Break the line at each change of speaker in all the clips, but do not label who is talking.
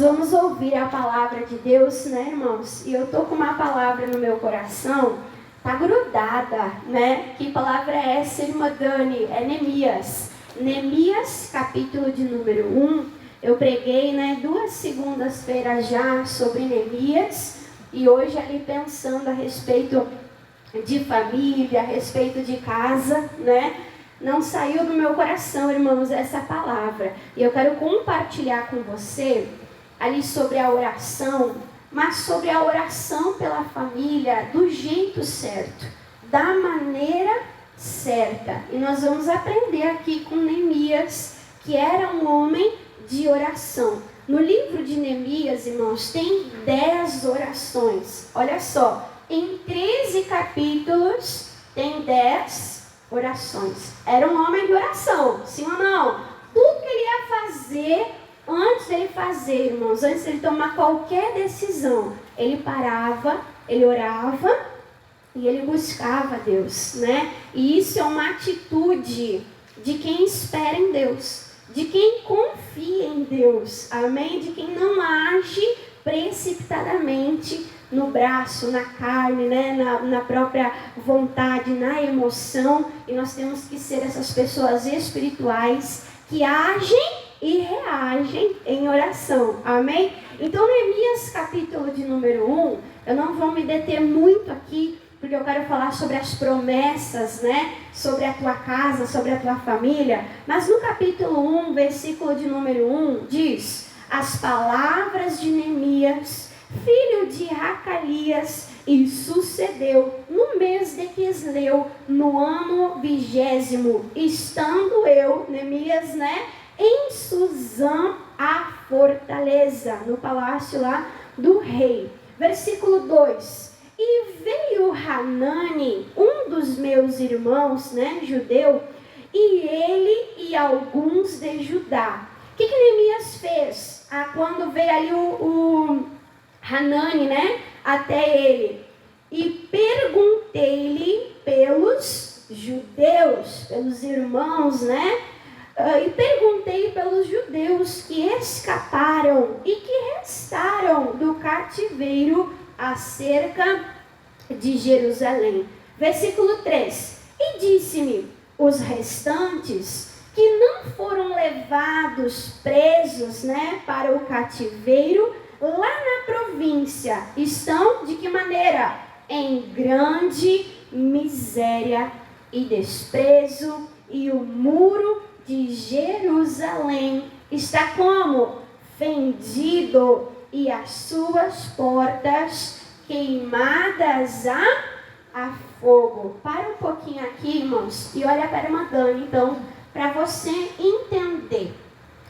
vamos ouvir a palavra de Deus, né, irmãos? E eu tô com uma palavra no meu coração, tá grudada, né? Que palavra é essa, irmã Dani? É Neemias. Neemias, capítulo de número 1. Eu preguei, né, 2 segundas-feiras já sobre Neemias. E hoje ali pensando a respeito de família, a respeito de casa, né? Não saiu do meu coração, irmãos, essa palavra. E eu quero compartilhar com você ali sobre a oração, mas sobre a oração pela família do jeito certo, da maneira certa. E nós vamos aprender aqui com Neemias, que era um homem de oração. No livro de Neemias, irmãos, tem 10 orações. Olha só, em 13 capítulos tem 10 orações. Era um homem de oração, sim ou não? Tudo que ele ia fazer, antes dele fazer, irmãos, antes dele tomar qualquer decisão, ele parava, ele orava e ele buscava Deus, né? E isso é uma atitude de quem espera em Deus, de quem confia em Deus, amém? De quem não age precipitadamente no braço, na carne, né? na própria vontade, na emoção. E nós temos que ser essas pessoas espirituais que agem e reagem em oração, amém? Então, Neemias, capítulo de número 1, eu não vou me deter muito aqui, porque eu quero falar sobre as promessas, né? Sobre a tua casa, sobre a tua família. Mas no capítulo 1, versículo de número 1, diz: as palavras de Neemias, filho de Racalias, e sucedeu no mês de Quisleu, no ano 20º, estando eu, Neemias, né, em Suzã, a fortaleza, no palácio lá do rei. Versículo 2: e veio Hanani, um dos meus irmãos, né, judeu, e ele e alguns de Judá. O que Neemias fez? Quando veio ali o Hanani, né, até ele, e perguntei-lhe pelos judeus, pelos irmãos, né, e perguntei pelos judeus que escaparam e que restaram do cativeiro acerca de Jerusalém. Versículo 3: e disse-me, os restantes que não foram levados presos, né, para o cativeiro lá na província, estão de que maneira? Em grande miséria e desprezo, e o muro de Jerusalém está como? Fendido, e as suas portas queimadas a fogo. Para um pouquinho aqui, irmãos, e olha para a irmã Dani, então, para você entender.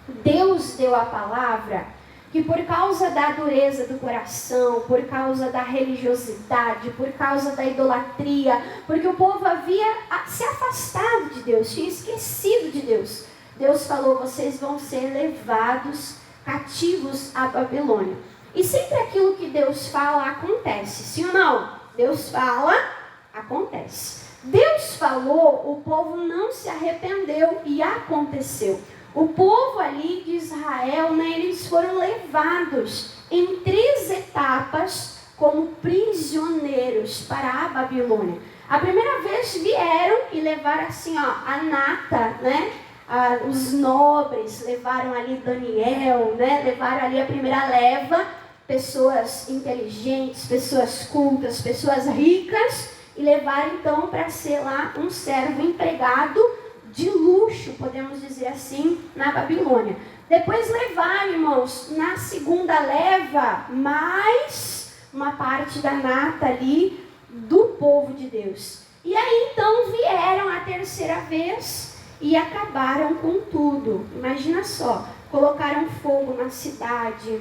Deus deu a palavra que por causa da dureza do coração, por causa da religiosidade, por causa da idolatria, porque o povo havia se afastado de Deus, tinha esquecido de Deus. Deus falou, vocês vão ser levados cativos à Babilônia. E sempre aquilo que Deus fala acontece, sim ou não? Deus fala, acontece. Deus falou, o povo não se arrependeu e aconteceu. O povo ali de Israel, né, eles foram levados em 3 etapas como prisioneiros para a Babilônia. A primeira vez vieram e levaram assim, ó, a nata, né? Os nobres, levaram ali Daniel, né? Levaram ali a primeira leva, pessoas inteligentes, pessoas cultas, pessoas ricas, e levaram então para ser lá um servo empregado de luxo, podemos dizer assim, na Babilônia. Depois levaram, irmãos, na segunda leva, mais uma parte da nata ali do povo de Deus. E aí então vieram a terceira vez e acabaram com tudo. Imagina só, colocaram fogo na cidade,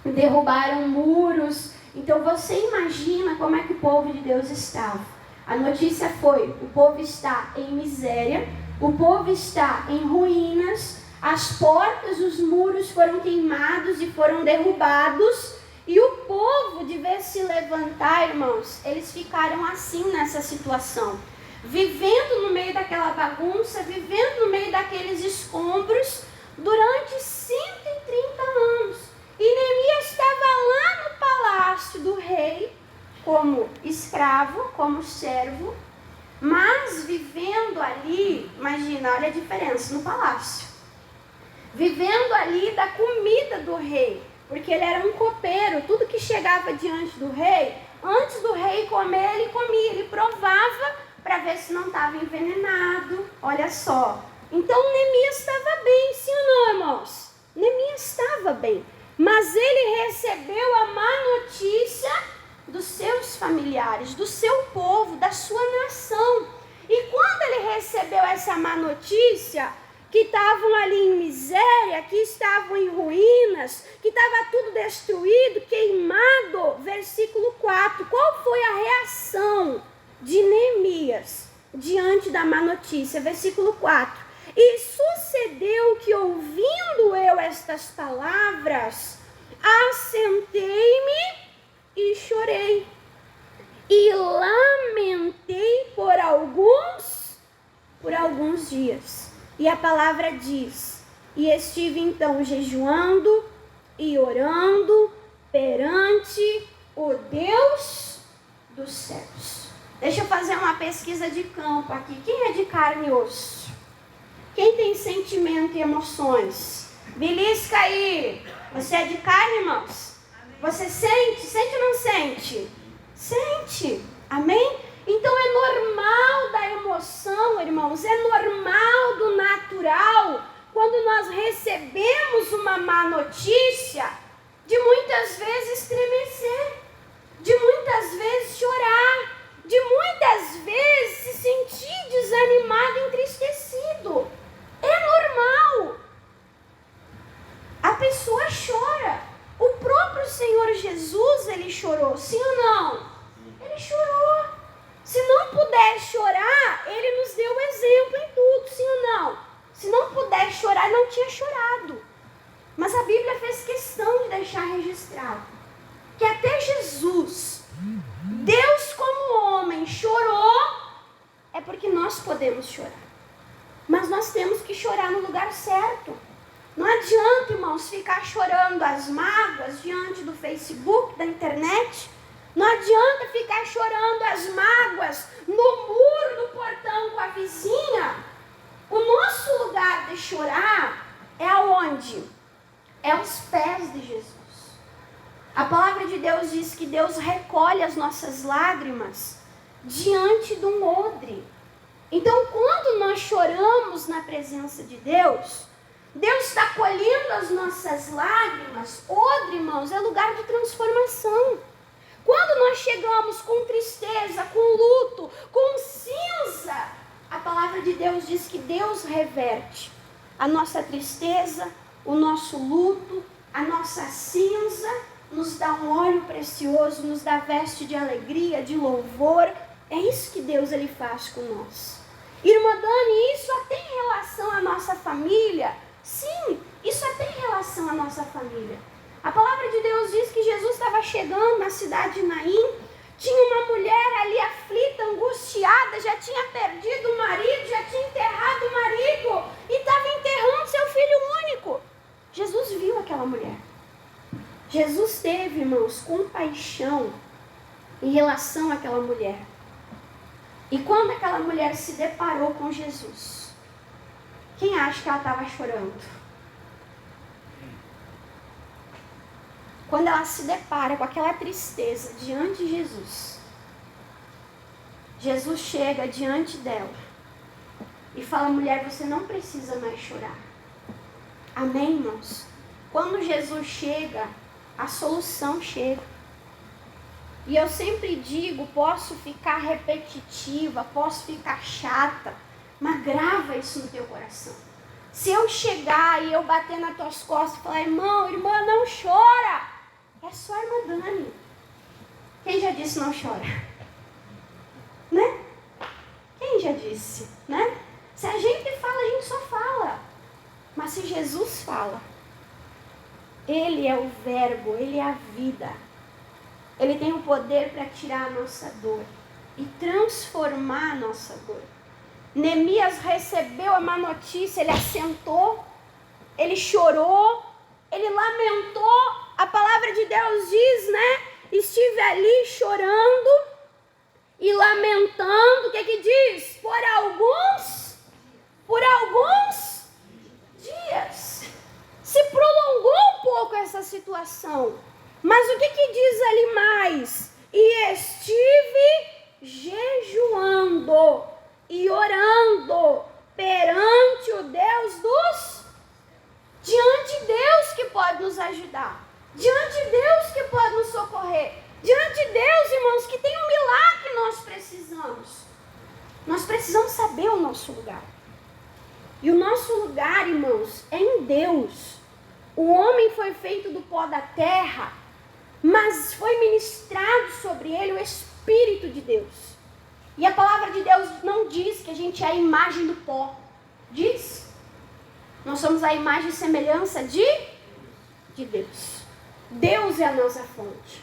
derrubaram muros. Então você imagina como é que o povo de Deus estava. A notícia foi, o povo está em miséria, o povo está em ruínas, as portas, os muros foram queimados e foram derrubados, e o povo, de vez se levantar, irmãos, eles ficaram assim nessa situação, vivendo no meio daquela bagunça, vivendo no meio daqueles escombros, durante 130 anos. E como servo, mas vivendo ali, imagina, olha a diferença, no palácio. Vivendo ali da comida do rei, porque ele era um copeiro, tudo que chegava diante do rei, antes do rei comer, ele comia, ele provava para ver se não estava envenenado, olha só. Então Neemias estava bem, sim ou não, irmãos? Neemias estava bem, mas ele recebeu a má notícia dos seus familiares, do seu povo, da sua nação. E quando ele recebeu essa má notícia, que estavam ali em miséria, que estavam em ruínas, que estava tudo destruído, queimado, versículo 4, qual foi a reação de Neemias diante da má notícia? Versículo 4, e sucedeu que ouvindo eu estas palavras, assentei-me e chorei, e lamentei por alguns dias. E a palavra diz, e estive então jejuando e orando perante o Deus dos céus. Deixa eu fazer uma pesquisa de campo aqui. Quem é de carne e osso? Quem tem sentimento e emoções? Belisca aí. Você é de carne, irmãos? Você sente? Sente ou não sente? Sente. Amém? Então é normal da emoção, irmãos. É normal do natural. Quando nós recebemos uma má notícia, de muitas vezes estremecer, de muitas vezes chorar, de muitas vezes se sentir desanimado, entristecido. É normal. A pessoa chora. O próprio Senhor Jesus, ele chorou, sim ou não? Ele chorou. Se não puder chorar, ele nos deu exemplo em tudo, sim ou não? Se não puder chorar, não tinha chorado. Mas a Bíblia fez questão de deixar registrado que até Jesus, Deus como homem, chorou, é porque nós podemos chorar. Mas nós temos que chorar no lugar certo. Não adianta, irmãos, ficar chorando as mágoas diante do Facebook, da internet. Não adianta ficar chorando as mágoas no muro, no portão com a vizinha. O nosso lugar de chorar é aonde? É aos pés de Jesus. A palavra de Deus diz que Deus recolhe as nossas lágrimas diante de um odre. Então, quando nós choramos na presença de Deus, Deus está colhendo as nossas lágrimas. Odre, irmãos, é lugar de transformação. Quando nós chegamos com tristeza, com luto, com cinza, a palavra de Deus diz que Deus reverte a nossa tristeza, o nosso luto, a nossa cinza, nos dá um óleo precioso, nos dá veste de alegria, de louvor. É isso que Deus ele faz com nós. Irmã Dani, isso até em relação à nossa família? Sim, isso até em relação à nossa família. A palavra de Deus diz que Jesus estava chegando na cidade de Naim, tinha uma mulher ali aflita, angustiada, já tinha perdido o marido, já tinha enterrado o marido e estava enterrando seu filho único. Jesus viu aquela mulher. Jesus teve, irmãos, compaixão em relação àquela mulher. E quando aquela mulher se deparou com Jesus, quem acha que ela estava chorando? Quando ela se depara com aquela tristeza diante de Jesus, Jesus chega diante dela e fala: mulher, você não precisa mais chorar. Amém, irmãos? Quando Jesus chega, a solução chega. E eu sempre digo, posso ficar repetitiva, posso ficar chata, mas grava isso no teu coração. Se eu chegar e eu bater nas tuas costas e falar: irmão, irmã, não chora, é só a irmã Dani. Quem já disse não chora? Né? Quem já disse? Né? Se a gente fala, a gente só fala. Mas se Jesus fala, Ele é o verbo, Ele é a vida. Ele tem o poder para tirar a nossa dor e transformar a nossa dor. Neemias recebeu a má notícia, ele assentou, ele chorou, ele lamentou. A palavra de Deus diz, né? Estive ali chorando e lamentando, o que que diz? Por alguns dias. Se prolongou um pouco essa situação. Mas o que que diz ali mais? E estive jejuando e orando perante o Deus dos... Diante de Deus que pode nos ajudar. Diante de Deus que pode nos socorrer. Diante de Deus, irmãos, que tem um milagre que nós precisamos. Nós precisamos saber o nosso lugar. E o nosso lugar, irmãos, é em Deus. O homem foi feito do pó da terra, mas foi ministrado sobre ele o Espírito de Deus. E a palavra de Deus não diz que a gente é a imagem do pó. Diz? Nós somos a imagem e semelhança de Deus. Deus é a nossa fonte.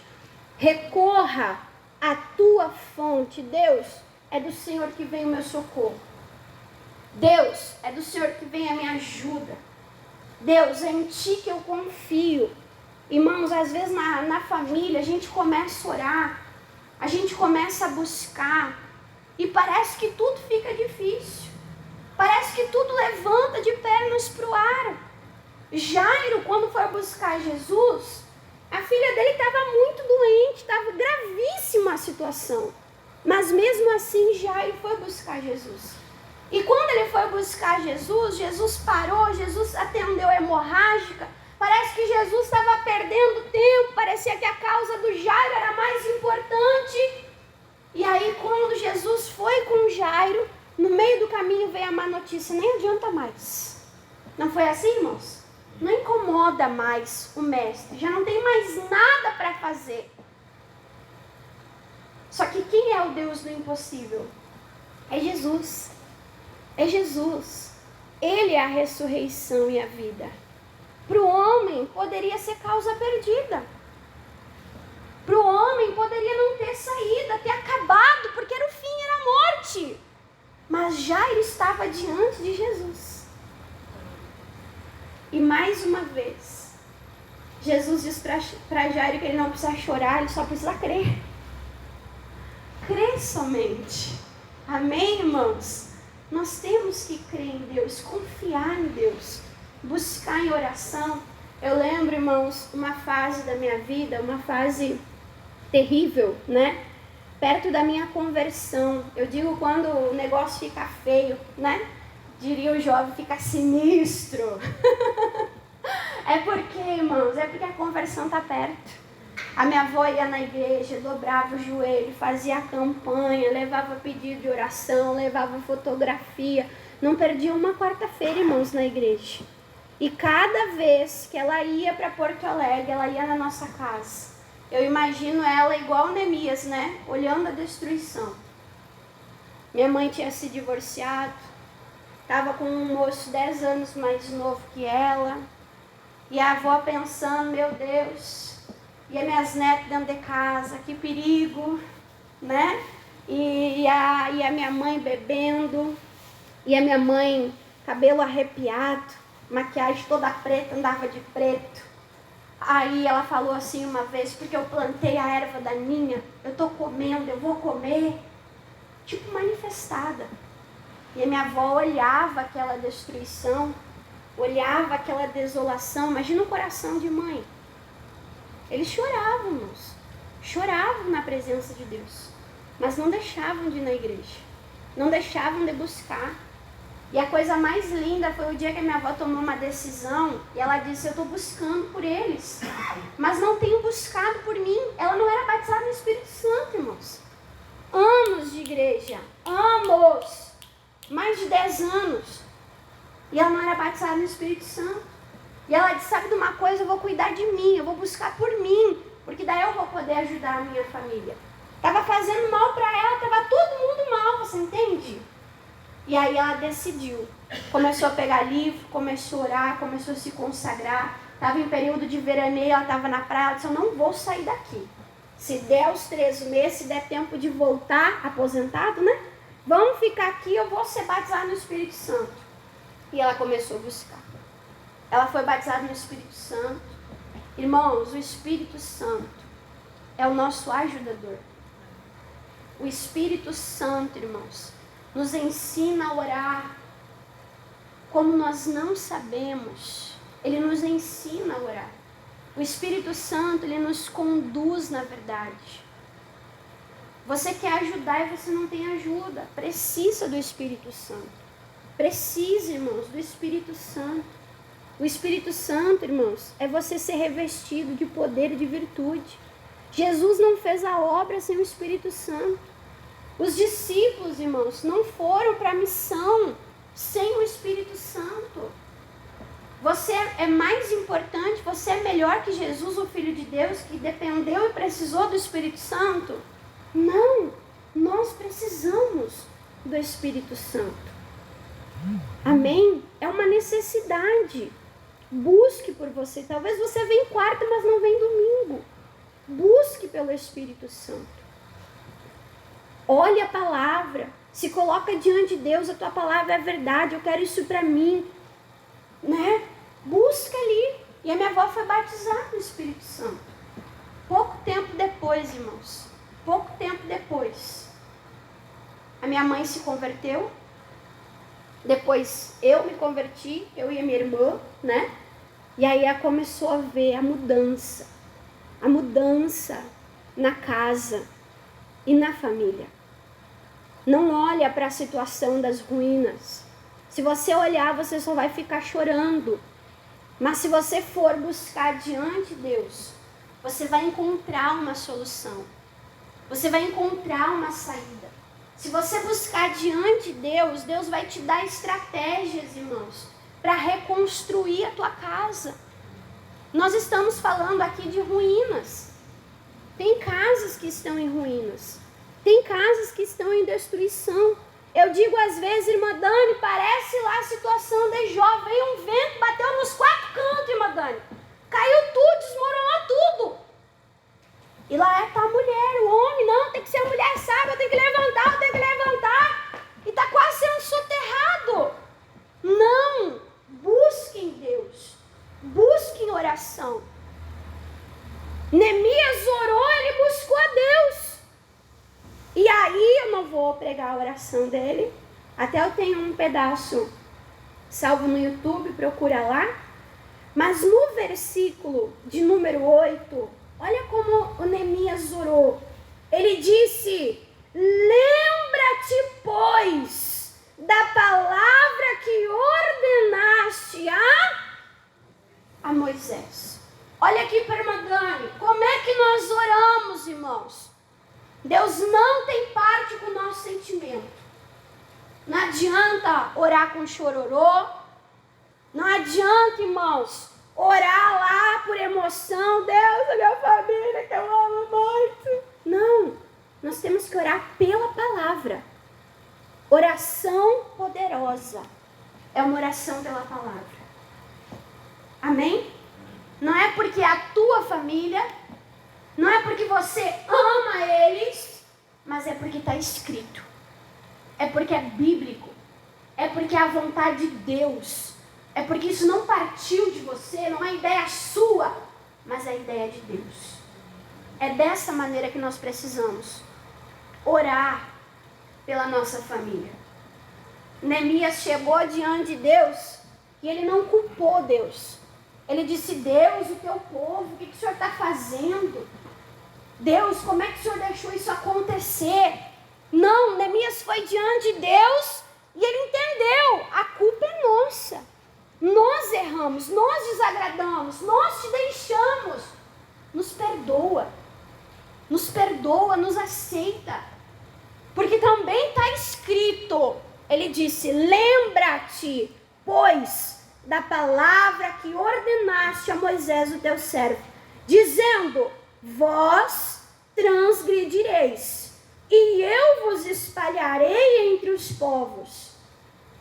Recorra à tua fonte. Deus, é do Senhor que vem o meu socorro. Deus, é do Senhor que vem a minha ajuda. Deus, é em ti que eu confio. Irmãos, às vezes na família a gente começa a orar, a gente começa a buscar e parece que tudo fica difícil. Parece que tudo levanta de pernas para o ar. Jairo, quando foi buscar Jesus, a filha dele estava muito doente, estava gravíssima a situação. Mas mesmo assim, Jairo foi buscar Jesus. E quando ele foi buscar Jesus, Jesus parou, Jesus atendeu a hemorrágica. Parece que Jesus estava perdendo tempo, parecia que a causa do Jairo era mais importante. E aí, quando Jesus foi com Jairo, no meio do caminho veio a má notícia, nem adianta mais. Não foi assim, irmãos? Não incomoda mais o mestre, já não tem mais nada para fazer. Só que quem é o Deus do impossível? É Jesus. É Jesus. Ele é a ressurreição e a vida. Para o homem poderia ser causa perdida. Para o homem poderia não ter saída, ter acabado, porque era o fim, era a morte. Mas Jairo estava diante de Jesus. E mais uma vez, Jesus diz para Jairo que ele não precisa chorar, ele só precisa crer. Crer somente. Amém, irmãos? Nós temos que crer em Deus, confiar em Deus, buscar em oração. Eu lembro, irmãos, uma fase da minha vida, uma fase terrível, né? Perto da minha conversão. Eu digo quando o negócio fica feio, né? Diria o jovem, fica sinistro. É porque, irmãos, é porque a conversão está perto. A minha avó ia na igreja, dobrava o joelho, fazia campanha, levava pedido de oração, levava fotografia. Não perdia uma quarta-feira, irmãos, na igreja. E cada vez que ela ia para Porto Alegre, ela ia na nossa casa. Eu imagino ela igual Neemias, né? Olhando a destruição. Minha mãe tinha se divorciado. Estava com um moço 10 anos mais novo que ela. E a avó pensando, meu Deus... E as minhas netas dentro de casa, que perigo, né? E a minha mãe bebendo, e a minha mãe, cabelo arrepiado, maquiagem toda preta, andava de preto. Aí ela falou assim uma vez, porque eu plantei a erva daninha, eu tô comendo, eu vou comer, tipo manifestada. E a minha avó olhava aquela destruição, olhava aquela desolação, imagina o coração de mãe. Eles choravam, irmãos. Choravam na presença de Deus. Mas não deixavam de ir na igreja. Não deixavam de buscar. E a coisa mais linda foi o dia que a minha avó tomou uma decisão. E ela disse, eu estou buscando por eles. Mas não tenho buscado por mim. Ela não era batizada no Espírito Santo, irmãos. Anos de igreja. Anos. Mais de 10 anos. E ela não era batizada no Espírito Santo. E ela disse, sabe de uma coisa, eu vou cuidar de mim, eu vou buscar por mim, porque daí eu vou poder ajudar a minha família. Estava fazendo mal para ela, estava todo mundo mal, você entende? E aí ela decidiu, começou a pegar livro, começou a orar, começou a se consagrar. Estava em período de veraneio, ela estava na praia, ela disse, eu não vou sair daqui. Se der os 3 meses, se der tempo de voltar, aposentado, né? Vamos ficar aqui, eu vou ser batizada no Espírito Santo. E ela começou a buscar. Ela foi batizada no Espírito Santo. Irmãos, o Espírito Santo é o nosso ajudador. O Espírito Santo, irmãos, nos ensina a orar como nós não sabemos. Ele nos ensina a orar. O Espírito Santo, ele nos conduz na verdade. Você quer ajudar e você não tem ajuda. Precisa do Espírito Santo. Precisa, irmãos, do Espírito Santo. O Espírito Santo, irmãos, é você ser revestido de poder e de virtude. Jesus não fez a obra sem o Espírito Santo. Os discípulos, irmãos, não foram para a missão sem o Espírito Santo. Você é mais importante, você é melhor que Jesus, o Filho de Deus, que dependeu e precisou do Espírito Santo? Não, nós precisamos do Espírito Santo. Amém? É uma necessidade. Busque por você. Talvez você venha quarta, mas não vem domingo. Busque pelo Espírito Santo. Olhe a palavra. Se coloca diante de Deus, a tua palavra é verdade. Eu quero isso para mim. Né? Busca ali. E a minha avó foi batizada no Espírito Santo. Pouco tempo depois, irmãos. Pouco tempo depois. A minha mãe se converteu. Depois eu me converti, eu e a minha irmã, né? E aí ela começou a ver a mudança na casa e na família. Não olha para a situação das ruínas. Se você olhar, você só vai ficar chorando. Mas se você for buscar diante de Deus, você vai encontrar uma solução. Você vai encontrar uma saída. Se você buscar diante de Deus, Deus vai te dar estratégias, irmãos, para reconstruir a tua casa. Nós estamos falando aqui de ruínas. Tem casas que estão em ruínas. Tem casas que estão em destruição. Eu digo às vezes, irmã Dani, parece lá a situação de Jó. Veio um vento, bateu nos 4 cantos, irmã Dani. Caiu tudo, desmoronou tudo. E lá está a mulher, o homem, não, tem que ser a mulher sábia, eu tenho que levantar. E está quase sendo soterrado. Não, busque em Deus. Busque em oração. Neemias orou, ele buscou a Deus. E aí, eu não vou pregar a oração dele. Até eu tenho um pedaço salvo no YouTube, procura lá. Mas no versículo de número 8, olha como o Neemias orou. Ele disse: lembra-te, pois, da palavra que ordenaste a Moisés. Olha aqui para a irmã Dani, como é que nós oramos, irmãos? Deus não tem parte com o nosso sentimento. Não adianta orar com chororô. Não adianta, irmãos, orar lá por emoção. Deus, a minha família que eu amo muito. Não, nós temos que orar pela palavra. Oração poderosa é uma oração pela palavra. Amém? Não é porque é a tua família, não é porque você ama eles, mas é porque está escrito. É porque é bíblico. É porque é a vontade de Deus. É porque isso não partiu de você, não é ideia sua, mas é a ideia de Deus. É dessa maneira que nós precisamos orar pela nossa família. Neemias chegou diante de Deus e ele não culpou Deus. Ele disse: Deus, o teu povo, o que o Senhor está fazendo? Deus, como é que o Senhor deixou isso acontecer? Não, Neemias foi diante de Deus e ele entendeu, a culpa é nossa. Nós erramos, nós desagradamos, nós te deixamos. Nos perdoa, nos aceita. Porque também está escrito, ele disse: lembra-te, pois, da palavra que ordenaste a Moisés, o teu servo, dizendo: vós transgredireis, e eu vos espalharei entre os povos.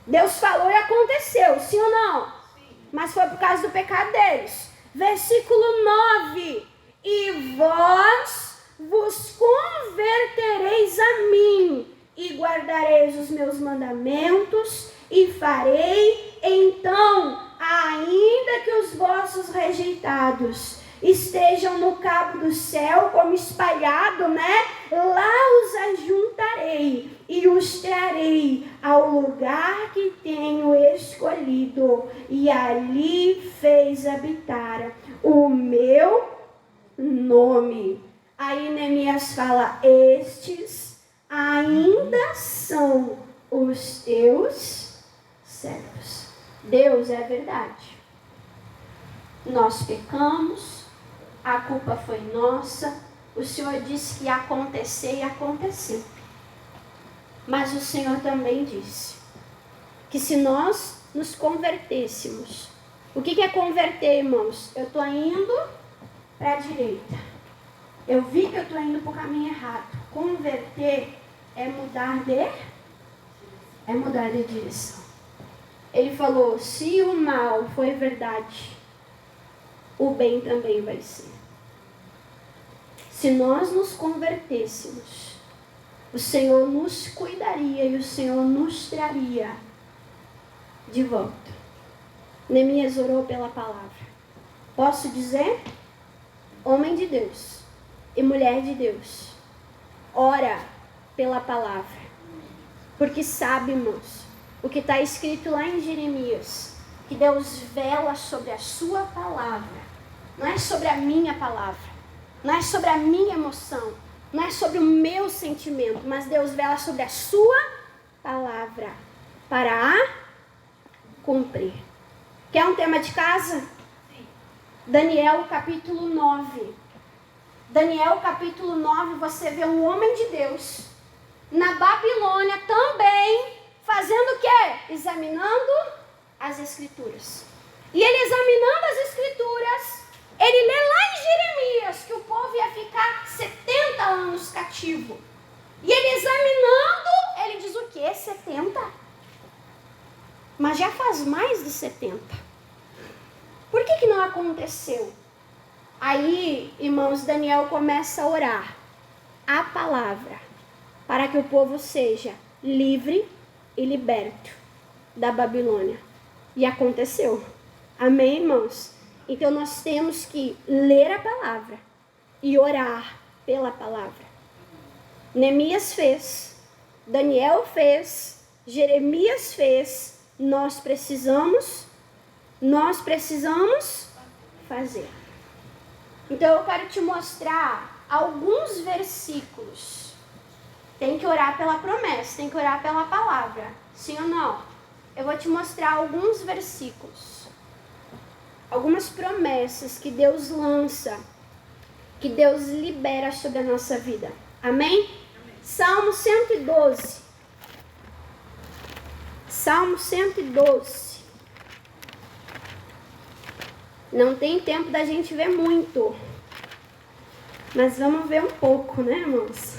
Deus falou e aconteceu, sim ou não? Sim. Mas foi por causa do pecado deles. Versículo 9: e vós vos convertereis a mim, e guardareis os meus mandamentos, e farei então, ainda que os vossos rejeitados estejam no cabo do céu como espalhado, né? Lá os ajuntarei e os trarei ao lugar que tenho escolhido, e ali fez habitar o meu nome. Aí Neemias fala: estes ainda são os teus servos. Deus, é verdade. Nós pecamos, a culpa foi nossa. O Senhor disse que ia acontecer e aconteceu. Mas o Senhor também disse que se nós nos convertêssemos. O que é converter, irmãos? Eu estou indo para a direita. Eu vi que eu estou indo para o caminho errado. Converter é mudar de direção. Ele falou: se o mal foi verdade, o bem também vai ser. Se nós nos convertêssemos, o Senhor nos cuidaria e o Senhor nos traria de volta. Neemias orou pela palavra. Posso dizer? Homem de Deus e mulher de Deus, ora pela palavra. Porque sabe, irmãos, o que está escrito lá em Jeremias, que Deus vela sobre a sua palavra. Não é sobre a minha palavra, não é sobre a minha emoção, não é sobre o meu sentimento, mas Deus vela sobre a sua palavra para a cumprir. Quer um tema de casa? Daniel capítulo 9. Daniel capítulo 9, você vê um homem de Deus na Babilônia também fazendo o quê? Examinando as escrituras. E ele examinando as escrituras, ele lê lá em Jeremias que o povo ia ficar 70 anos cativo. E ele examinando, ele diz o quê? 70? Mas já faz mais de 70. Por que não aconteceu? Aí, irmãos, Daniel começa a orar a palavra para que o povo seja livre e liberto da Babilônia. E aconteceu. Amém, irmãos? Então nós temos que ler a palavra e orar pela palavra. Neemias fez, Daniel fez, Jeremias fez. Nós precisamos fazer. Então eu quero te mostrar alguns versículos. Tem que orar pela promessa, tem que orar pela palavra. Sim ou não? Eu vou te mostrar alguns versículos. Algumas promessas que Deus lança, que Deus libera sobre a nossa vida. Amém? Amém. Salmo 112. Salmo 112. Não tem tempo da gente ver muito. Mas vamos ver um pouco, né, irmãos?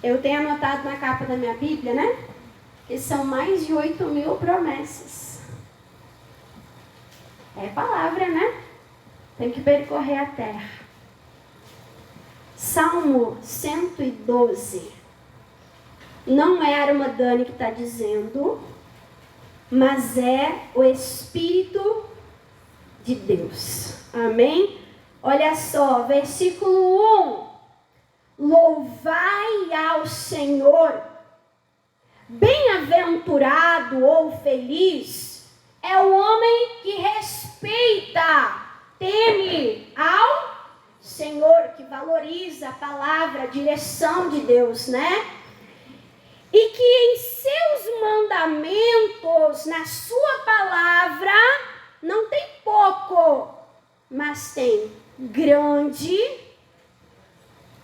Eu tenho anotado na capa da minha Bíblia, né? Que são mais de 8.000 promessas. É palavra, né? Tem que percorrer a terra. Salmo 112. Não é a irmã Dani que está dizendo, mas é o Espírito de Deus. Amém? Olha só, versículo 1. Louvai ao Senhor. Bem-aventurado ou feliz é o homem que respeita, teme ao Senhor, que valoriza a palavra, a direção de Deus, né? E que em seus mandamentos, na sua palavra, não tem pouco, mas tem grande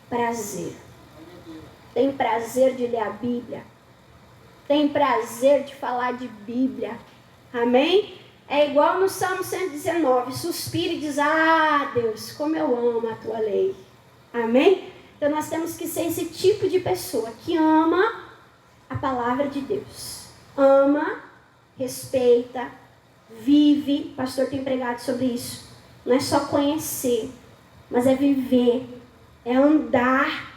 prazer. Tem prazer de ler a Bíblia. Tem prazer de falar de Bíblia. Amém? É igual no Salmo 119. Suspira e diz: ah, Deus, como eu amo a tua lei. Amém? Então nós temos que ser esse tipo de pessoa que ama a palavra de Deus. Ama, respeita, vive. O pastor tem pregado sobre isso. Não é só conhecer, mas é viver. É andar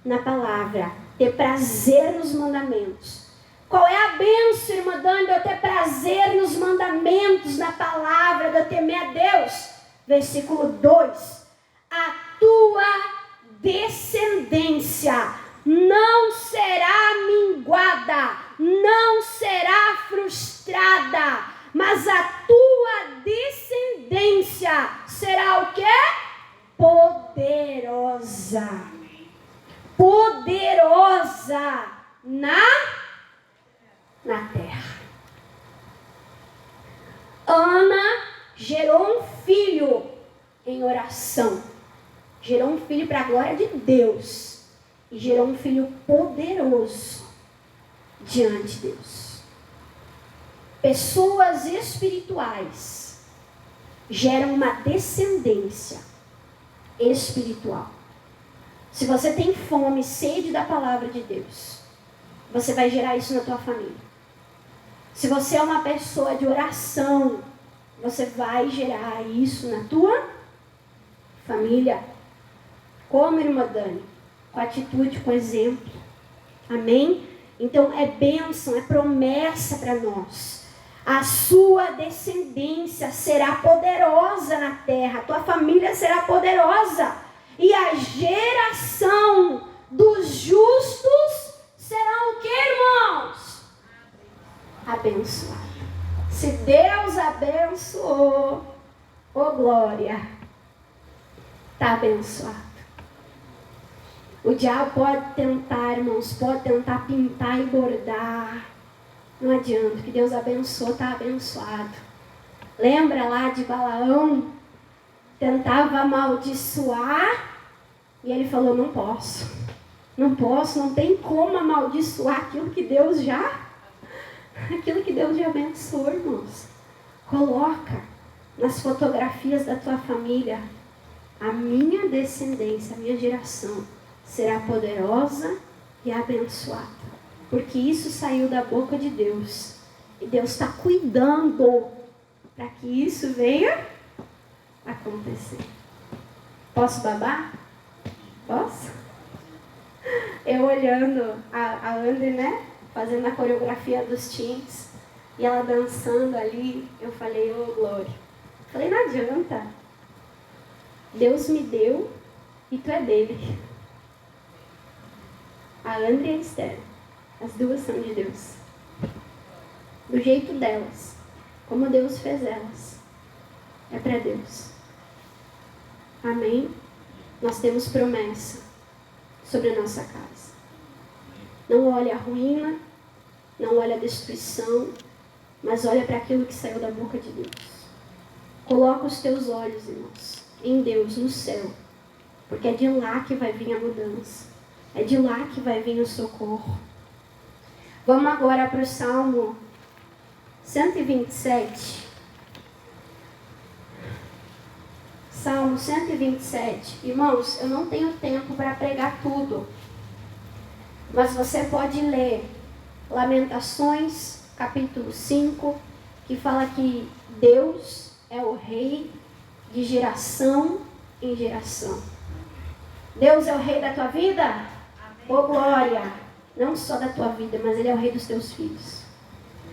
na palavra. Ter prazer nos mandamentos. Qual é a bênção, irmã Dani, de eu ter prazer nos mandamentos, na palavra, de eu temer a Deus? Versículo 2. A tua descendência não será minguada, não será frustrada, mas a tua descendência será o quê? Poderosa. Poderosa na terra. Ana gerou um filho em oração. Gerou um filho para a glória de Deus. E gerou um filho poderoso diante de Deus. Pessoas espirituais geram uma descendência espiritual. Se você tem fome, sede da palavra de Deus, você vai gerar isso na tua família. Se você é uma pessoa de oração, você vai gerar isso na tua família. Como, irmã Dani? Com atitude, com exemplo. Amém? Então é bênção, é promessa para nós. A sua descendência será poderosa na terra. A tua família será poderosa. E a geração dos justos será o que, irmãos? Abençoada. Se Deus abençoou, ô glória, está abençoado. O diabo pode tentar, irmãos, pode tentar pintar e bordar. Não adianta, o que Deus abençoou, está abençoado. Lembra lá de Balaão? Tentava amaldiçoar e ele falou, não posso, não tem como amaldiçoar aquilo que Deus já abençoou, irmãos. Coloca nas fotografias da tua família, a minha descendência, a minha geração será poderosa e abençoada, porque isso saiu da boca de Deus, e Deus está cuidando para que isso venha acontecer. Posso babar? Posso? Eu olhando a André, né? Fazendo a coreografia dos teens. E ela dançando ali. Eu falei, ô glória. Falei, não adianta. Deus me deu e tu é dele. A André e a Esther. As duas são de Deus. Do jeito delas. Como Deus fez elas. É para Deus. Amém? Nós temos promessa sobre a nossa casa. Não olha a ruína, não olha a destruição, mas olha para aquilo que saiu da boca de Deus. Coloca os teus olhos, irmãos, em Deus, no céu, porque é de lá que vai vir a mudança. É de lá que vai vir o socorro. Vamos agora para o Salmo 127. Salmo 127. Irmãos, eu não tenho tempo para pregar tudo. Mas você pode ler Lamentações, capítulo 5, que fala que Deus é o rei de geração em geração. Deus é o rei da tua vida? Ô glória! Não só da tua vida, mas Ele é o rei dos teus filhos.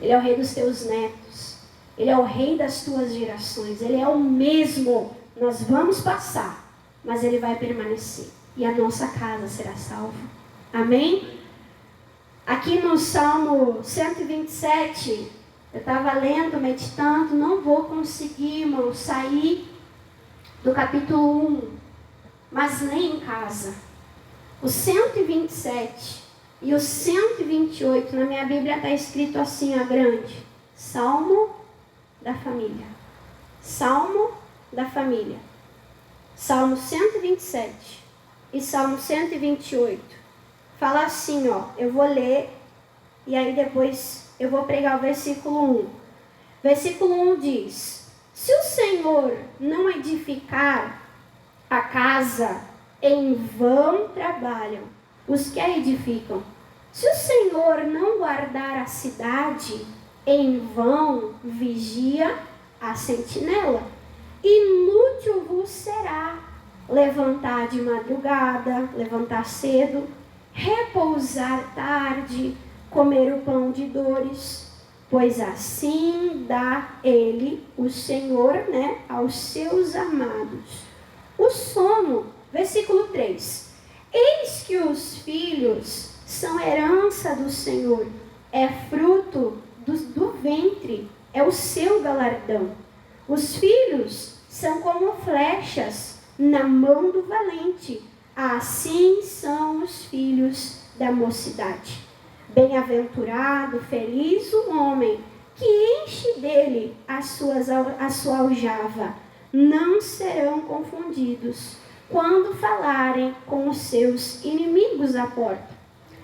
Ele é o rei dos teus netos. Ele é o rei das tuas gerações. Ele é o mesmo. Nós vamos passar, mas Ele vai permanecer. E a nossa casa será salva. Amém? Aqui no Salmo 127, eu estava lendo, meditando, não vou conseguir, irmão, sair do capítulo 1, mas nem em casa. O 127 e o 128, na minha Bíblia está escrito assim, a grande, Salmo da família. Salmo da família. Salmo 127 e Salmo 128. Fala assim, ó, eu vou ler e aí depois eu vou pregar o versículo 1. Versículo 1 diz: se o Senhor não edificar a casa, em vão trabalham os que a edificam. Se o Senhor não guardar a cidade, em vão vigia a sentinela. Inútil vos será levantar de madrugada, levantar cedo, repousar tarde, comer o pão de dores, pois assim dá ele, o Senhor, né, aos seus amados. O sono, versículo 3. Eis que os filhos são herança do Senhor, é fruto do ventre, é o seu galardão. Os filhos são como flechas na mão do valente, assim são os filhos da mocidade. Bem-aventurado, feliz o homem que enche dele a sua aljava. Não serão confundidos quando falarem com os seus inimigos à porta.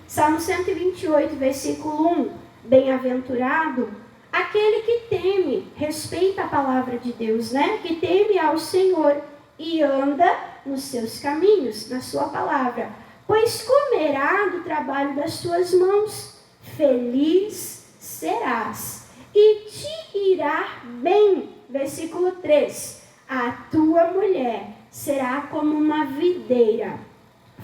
Salmo 128, versículo 1. Bem-aventurado aquele que teme, respeita a palavra de Deus, né? Que teme ao Senhor e anda nos seus caminhos, na sua palavra. Pois comerá do trabalho das tuas mãos, feliz serás e te irá bem. Versículo 3. A tua mulher será como uma videira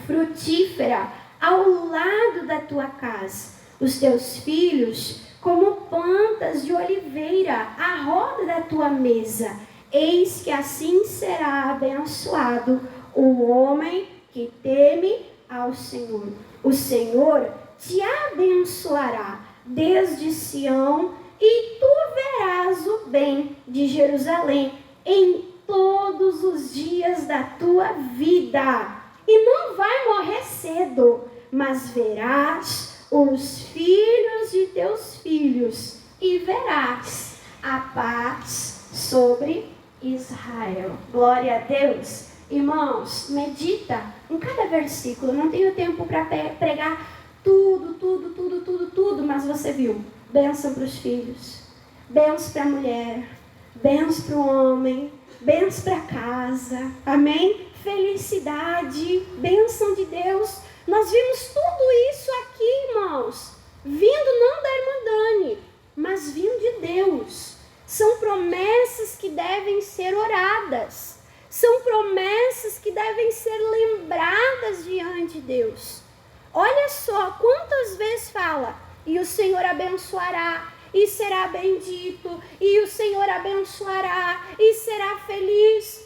frutífera ao lado da tua casa. Os teus filhos como plantas de oliveira à roda da tua mesa. Eis que assim será abençoado o homem que teme ao Senhor. O Senhor te abençoará desde Sião e tu verás o bem de Jerusalém em todos os dias da tua vida. E não vai morrer cedo, mas verás os filhos de teus filhos e verás a paz sobre Israel. Glória a Deus. Irmãos, medita em cada versículo. Eu não tenho tempo para pregar tudo, mas você viu. Bênção para os filhos, bênção para a mulher, bênção para o homem, bênção para a casa. Amém? Felicidade, bênção de Deus. Nós vimos tudo isso aqui, irmãos, vindo não da irmã Dani, mas vindo de Deus. São promessas que devem ser oradas. São promessas que devem ser lembradas diante de Deus. Olha só quantas vezes fala, e o Senhor abençoará, e será bendito, e o Senhor abençoará, e será feliz.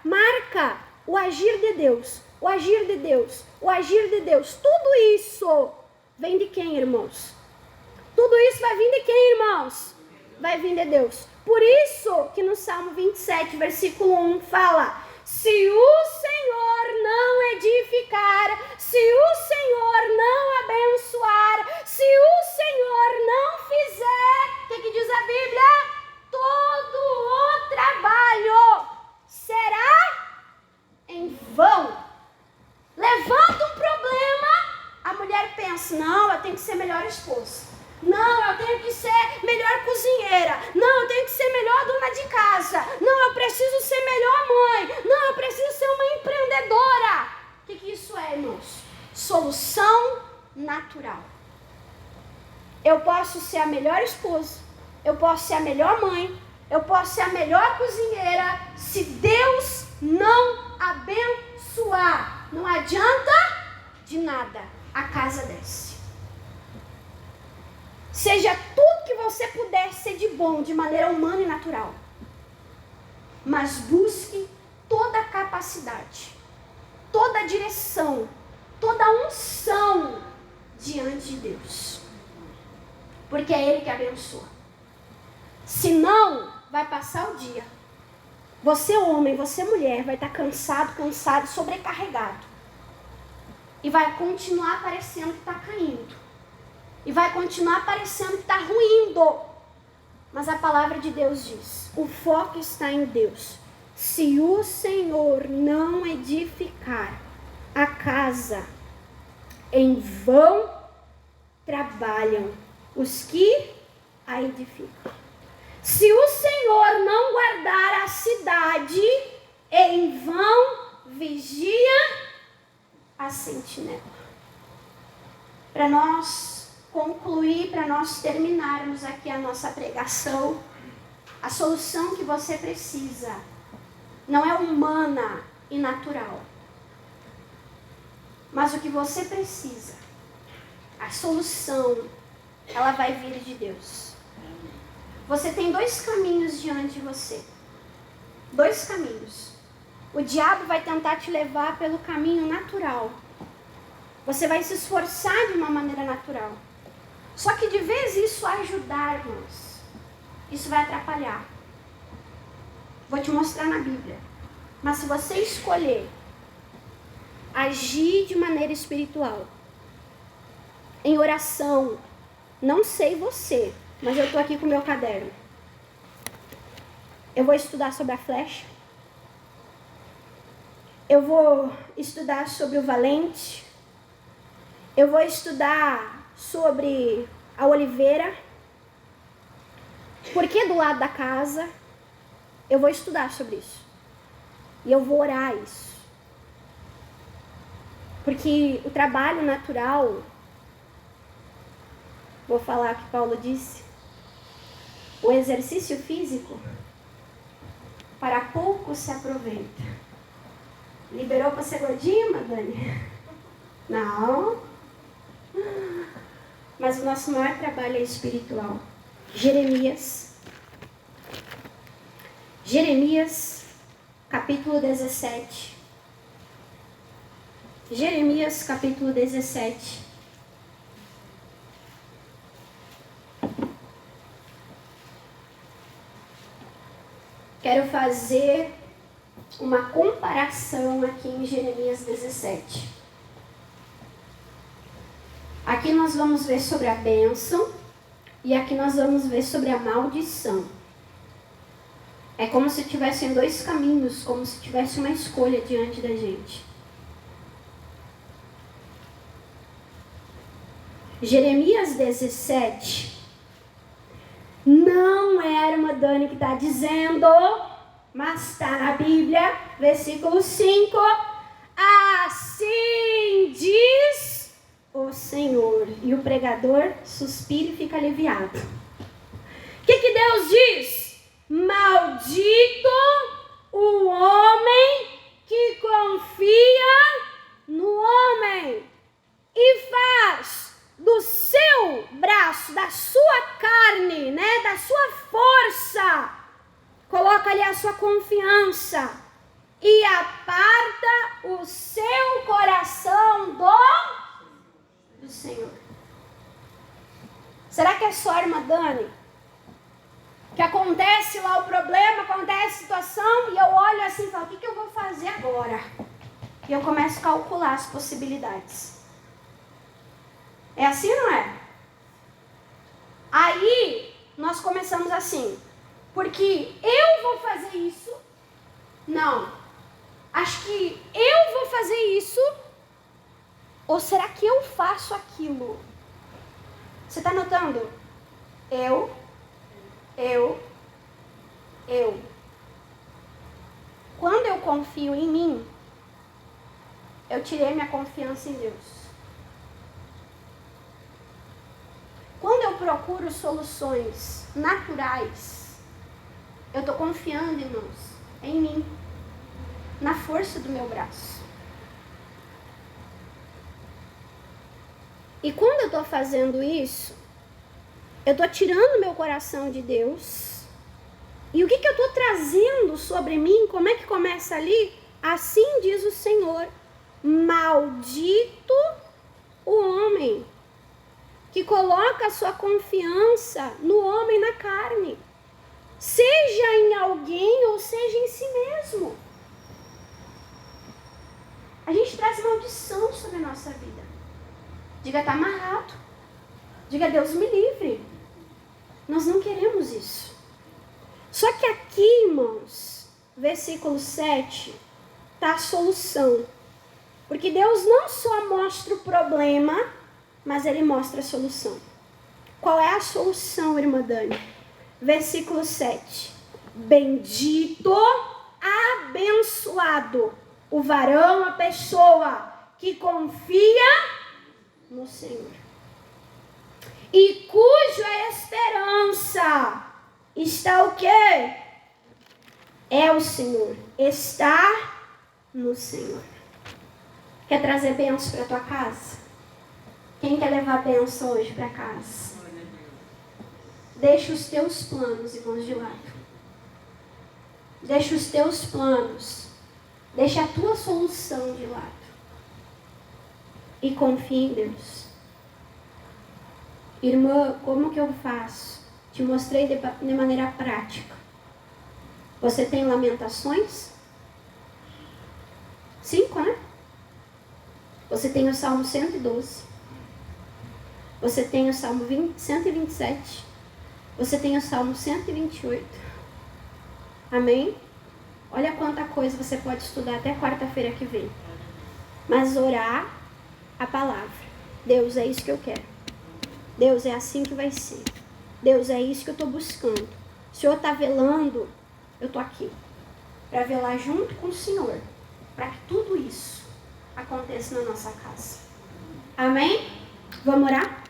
Marca o agir de Deus, o agir de Deus, o agir de Deus. Tudo isso vem de quem, irmãos? Tudo isso vai vir de quem, irmãos? Vai vir de Deus. Por isso que no Salmo 27, versículo 1 fala: se o Senhor não edificar, se o Senhor não abençoar, se o Senhor não fizer, o que diz a Bíblia? Todo o trabalho será em vão. Levanta um problema, a mulher pensa: não, eu tenho que ser melhor esposa. Não, eu tenho que ser melhor cozinheira. Não, eu tenho que ser melhor dona de casa. Não, eu preciso ser melhor mãe. Não, eu preciso ser uma empreendedora. O que isso é, irmãos? Solução natural. Eu posso ser a melhor esposa. Eu posso ser a melhor mãe. Eu posso ser a melhor cozinheira. Se Deus não abençoar, não adianta de nada. A casa desce. Seja tudo que você puder ser de bom, de maneira humana e natural. Mas busque toda a capacidade, toda a direção, toda a unção diante de Deus. Porque é Ele que abençoa. Senão, vai passar o dia. Você homem, você mulher, vai estar cansado, sobrecarregado. E vai continuar parecendo que está caindo. E vai continuar parecendo que está ruindo. Mas a palavra de Deus diz: o foco está em Deus. Se o Senhor não edificar a casa, em vão trabalham os que a edificam. Se o Senhor não guardar a cidade, em vão vigia a sentinela. Para nós concluir, para nós terminarmos aqui a nossa pregação, a solução que você precisa não é humana e natural, mas o que você precisa, a solução ela vai vir de Deus. Você tem 2 caminhos diante de você. 2 caminhos. O diabo vai tentar te levar pelo caminho natural. Você vai se esforçar de uma maneira natural. Só que de vez isso ajudar, irmãos, isso vai atrapalhar. Vou te mostrar na Bíblia. Mas se você escolher agir de maneira espiritual, em oração, não sei você, mas eu estou aqui com o meu caderno. Eu vou estudar sobre a flecha. Eu vou estudar sobre o valente. Eu vou estudar sobre a oliveira. Por que do lado da casa? Eu vou estudar sobre isso. E eu vou orar isso. Porque o trabalho natural, vou falar o que Paulo disse, o exercício físico, para pouco se aproveita. Liberou para ser gordinha, Madani? Não. Mas o nosso maior trabalho é espiritual. Jeremias, capítulo 17. Jeremias, capítulo 17. Quero fazer uma comparação aqui em Jeremias 17. Aqui nós vamos ver sobre a bênção e aqui nós vamos ver sobre a maldição. É como se tivessem 2 caminhos, como se tivesse uma escolha diante da gente. Jeremias 17. Não é a irmã Dani que está dizendo, mas está na Bíblia, versículo 5. Assim diz o Senhor. E o pregador suspira e fica aliviado. O que Deus diz? Maldito o homem que confia no homem e faz do seu braço, da sua carne, né, da sua força, coloca ali a sua confiança e aparta o seu coração do Senhor. Será que é só a irmã Dani? Que acontece lá o problema, acontece a situação e eu olho assim e falo, o que eu vou fazer agora? E eu começo a calcular as possibilidades. É assim ou não é? Aí nós começamos assim, porque eu vou fazer isso? Não. Acho que eu vou fazer isso? Ou será que eu faço aquilo? Você está notando? Eu. Quando eu confio em mim, eu tirei minha confiança em Deus. Quando eu procuro soluções naturais, eu estou confiando, irmãos, em mim, na força do meu braço. E quando eu estou fazendo isso, eu estou tirando meu coração de Deus. E o que eu estou trazendo sobre mim? Como é que começa ali? Assim diz o Senhor, maldito o homem que coloca a sua confiança no homem na carne, seja em alguém ou seja em si mesmo. A gente traz maldição sobre a nossa vida. Diga, está amarrado. Diga, Deus me livre. Nós não queremos isso. Só que aqui, irmãos, versículo 7, está a solução. Porque Deus não só mostra o problema, mas Ele mostra a solução. Qual é a solução, irmã Dani? Versículo 7. Bendito, abençoado, o varão, a pessoa que confia no Senhor. E cuja esperança está o quê? É o Senhor. Está no Senhor. Quer trazer bênção para tua casa? Quem quer levar bênção hoje para casa? Deixa os teus planos, irmãos, de lado. Deixa os teus planos. Deixa a tua solução de lado. E confia em Deus. Irmã, como que eu faço? Te mostrei de maneira prática. Você tem Lamentações? 5, né? Você tem o Salmo 112. Você tem o Salmo 127. Você tem o Salmo 128. Amém? Olha quanta coisa você pode estudar até quarta-feira que vem. Mas orar a palavra. Deus, é isso que eu quero. Deus, é assim que vai ser. Deus, é isso que eu estou buscando. O Senhor está velando, eu estou aqui. Para velar junto com o Senhor. Para que tudo isso aconteça na nossa casa. Amém? Vamos orar?